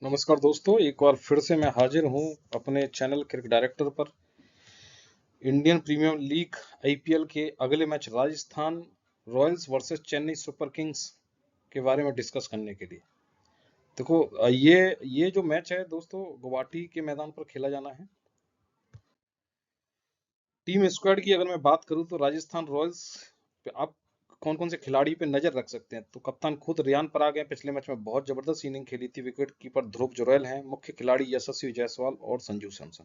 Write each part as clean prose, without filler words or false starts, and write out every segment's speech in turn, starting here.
नमस्कार दोस्तों, एक बार फिर से मैं हाजिर हूं अपने चैनल क्रिकेट डायरेक्टर पर। इंडियन प्रीमियर लीग आईपीएल के अगले match Rajasthan Royals versus Chennai super Kings के बारे में डिस्कस करने के लिए। देखो, ये जो मैच है दोस्तों, गुवाहाटी के मैदान पर खेला जाना है। टीम स्क्वाड की अगर मैं बात करूं तो राजस्थान रॉयल्स पे आप कौन कौन से खिलाड़ी पे नजर रख सकते हैं। तो कप्तान खुद रियान पराग हैं, पिछले मैच में बहुत जबरदस्त इनिंग खेली थी। विकेट कीपर ध्रुव जुरैल हैं। मुख्य खिलाड़ी यशस्वी जायसवाल और संजू सैमसन।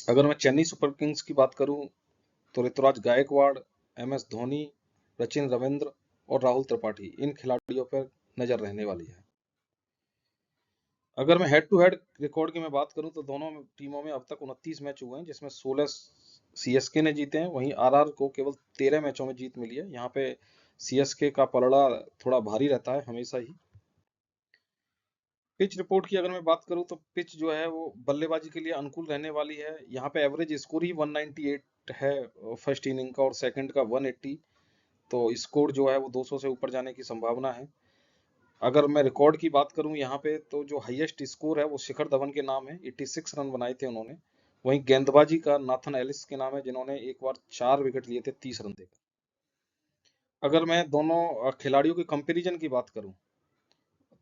अगर मैं चेन्नई सुपर किंग्स की बात करूं तो ऋतुराज गायकवाड़, एमएस धोनी, सचिन रविंद्र और राहुल त्रिपाठी, इन खिलाड़ियों पर नजर रहने वाली है। अगर मैं हेड टू हेड रिकॉर्ड की मैं बात करूं तो दोनों टीमों में अब तक 29 मैच हुए हैं, जिसमें 16 सीएसके ने जीते हैं। वहीं आरआर को केवल 13 मैचों में जीत मिली है। यहाँ पे सीएसके का पलड़ा थोड़ा भारी रहता है हमेशा ही। पिच रिपोर्ट की अगर मैं बात करूं तो पिच जो है वो बल्लेबाजी के लिए अनुकूल रहने वाली है। यहाँ पे एवरेज स्कोर ही 198 है फर्स्ट इनिंग का, और सेकंड का 180। तो स्कोर जो है वो 200 से ऊपर जाने की संभावना है। अगर मैं रिकॉर्ड की बात करूं यहाँ पे तो जो हाईएस्ट स्कोर है वो शिखर धवन के नाम है, 86 रन बनाए थे उन्होंने। वहीं गेंदबाजी का नाथन एलिस के नाम है, जिन्होंने एक बार 4 विकेट लिए थे 30 रन देकर। अगर मैं दोनों खिलाड़ियों के कंपैरिजन की बात करूं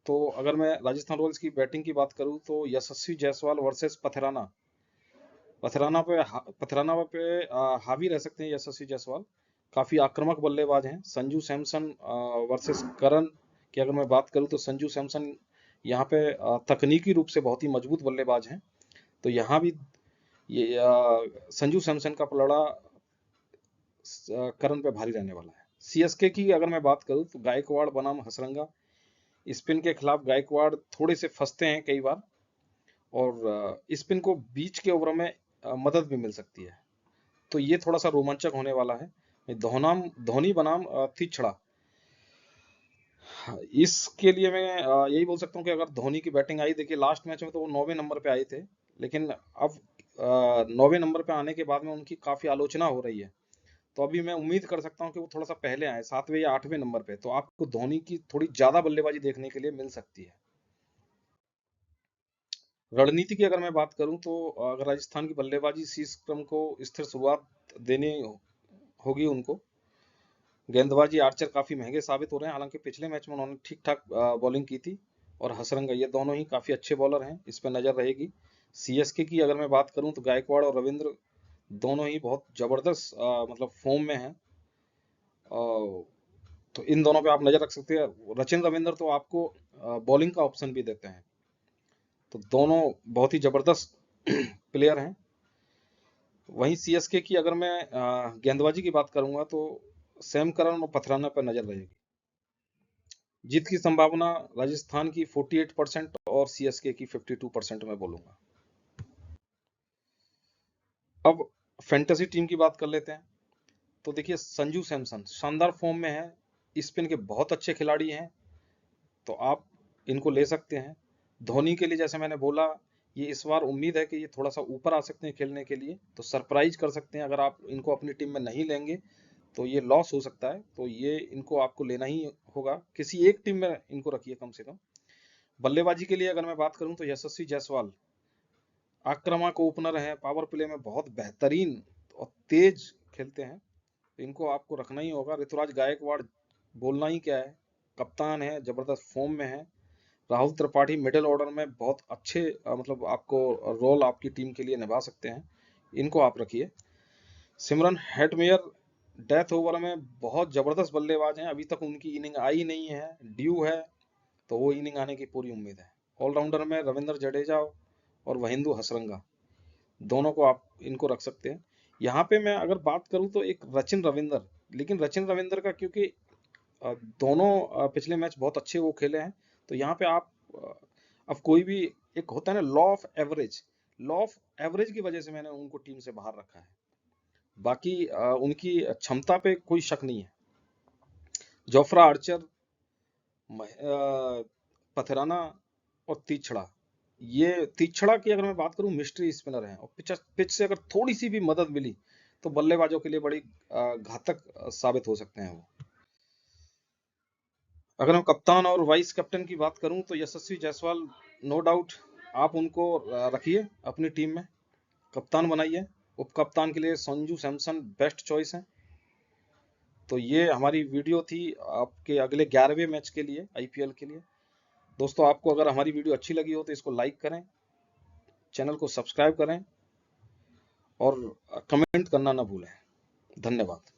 तो अगर मैं राजस्थान रॉयल्स की बैटिंग की बात करूं तो यशस्वी जायसवाल वर्सेस पथराना। पथराना पे हावी रह सकते हैं यशस्वी जायसवाल। काफी आक्रामक बल्लेबाज हैं। संजू सैमसन वर्सेस करण की अगर मैं बात करूं तो संजू सैमसन यहाँ पे तकनीकी रूप से बहुत ही मजबूत बल्लेबाज हैं। तो यहाँ भी ये संजू सैमसन का पलड़ा करण पे भारी रहने वाला है। सीएसके की अगर मैं बात करूं तो गायकवाड़ बनाम हसरंगा। स्पिन के खिलाफ गायकवाड़ थोड़े से फंसते हैं कई बार, और स्पिन को बीच के ओवर में मदद भी मिल सकती है। तो ये थोड़ा सा रोमांचक होने वाला है। धोनी बनाम तीछड़ा। इसके लिए मैं यही बोल सकता हूँ कि अगर धोनी की बैटिंग आई, देखिए लास्ट मैच में तो वो 9वें नंबर पे आए थे, लेकिन अब 9वें नंबर पे आने के बाद में उनकी काफी आलोचना हो रही है। तो अभी मैं उम्मीद कर सकता हूँ कि वो थोड़ा सा पहले आए, 7वें या 8वें नंबर पे, तो आपको धोनी की थोड़ी ज्यादा बल्लेबाजी देखने के लिए मिल सकती है। रणनीति की अगर मैं बात करूं तो अगर राजस्थान की बल्लेबाजी शीर्ष क्रम को स्थिर शुरुआत देनी होगी उनको। गेंदबाजी आर्चर काफी महंगे साबित हो रहे हैं, हालांकि पिछले मैच में उन्होंने ठीक ठाक बॉलिंग की थी। और हसरंगा, ये दोनों ही काफी अच्छे बॉलर हैं, इस पर नजर रहेगी। सीएसके की अगर मैं बात करूं तो गायकवाड़ और रविंद्र दोनों ही बहुत जबरदस्त मतलब फॉर्म में हैं। तो इन दोनों पे आप नजर रख सकते हैं। सचिन रविंद्र तो आपको बॉलिंग का ऑप्शन भी देते हैं। तो दोनों बहुत ही जबरदस्त प्लेयर हैं। वहीं सीएसके की अगर मैं गेंदबाजी की बात करूंगा तो सैम करन और पथराना पर नजर रहेगी। जीत की संभावना राजस्थान की 48% और सीएसके की 52% में बोलूंगा। अब फैंटेसी टीम की बात कर लेते हैं। तो देखिए, संजू सैमसन शानदार फॉर्म में है, स्पिन के बहुत अच्छे खिलाड़ी हैं, तो आप इनको ले सकते हैं। धोनी के लिए जैसे मैंने बोला, ये इस बार उम्मीद है कि ये थोड़ा सा ऊपर आ सकते हैं खेलने के लिए, तो सरप्राइज कर सकते हैं। अगर आप इनको अपनी टीम में नहीं लेंगे तो ये लॉस हो सकता है, तो ये इनको आपको लेना ही होगा। किसी एक टीम में इनको रखिए कम से कम। बल्लेबाजी के लिए अगर मैं बात करूं तो यशस्वी जायसवाल आक्रामक ओपनर है, पावर प्ले में बहुत बेहतरीन और तेज खेलते हैं, तो इनको आपको रखना ही होगा। ऋतुराज गायकवाड़ बोलना ही क्या है, कप्तान है, जबरदस्त फॉर्म में है। राहुल त्रिपाठी मिडिल ऑर्डर में बहुत अच्छे मतलब आपको रोल आपकी टीम के लिए निभा सकते हैं, इनको आप रखिए। सिमरन हेटमेयर डेथ ओवर में बहुत जबरदस्त बल्लेबाज हैं, अभी तक उनकी इनिंग आई नहीं है, ड्यू है, तो वो इनिंग आने की पूरी उम्मीद है। ऑलराउंडर में रविंद्र जडेजा और वहिंदु हसरंगा, दोनों को आप इनको रख सकते हैं। यहाँ पे मैं अगर बात करूं तो एक रचिन रविंद्र, लेकिन रचिन रविंद्र का क्योंकि दोनों पिछले मैच बहुत अच्छे वो खेले हैं, तो यहाँ पे आप अब कोई भी, एक होता है ना लॉ ऑफ एवरेज की वजह से मैंने उनको टीम से बाहर रखा है। बाकी उनकी क्षमता पे कोई शक नहीं है। जोफ्रा आर्चर, पथराना और तीछड़ा, ये तीछड़ा की अगर मैं बात करूं मिस्ट्री स्पिनर है, और पिच से अगर थोड़ी सी भी मदद मिली तो बल्लेबाजों के लिए बड़ी घातक साबित हो सकते हैं वो। अगर मैं कप्तान और वाइस कैप्टन की बात करूं तो यशस्वी जायसवाल नो डाउट आप उनको रखिए अपनी टीम में, कप्तान बनाइए। उप कप्तान के लिए संजू सैमसन बेस्ट चॉइस है। तो ये हमारी वीडियो थी आपके अगले 11वें मैच के लिए, आईपीएल के लिए। दोस्तों, आपको अगर हमारी वीडियो अच्छी लगी हो तो इसको लाइक करें, चैनल को सब्सक्राइब करें और कमेंट करना ना भूलें। धन्यवाद।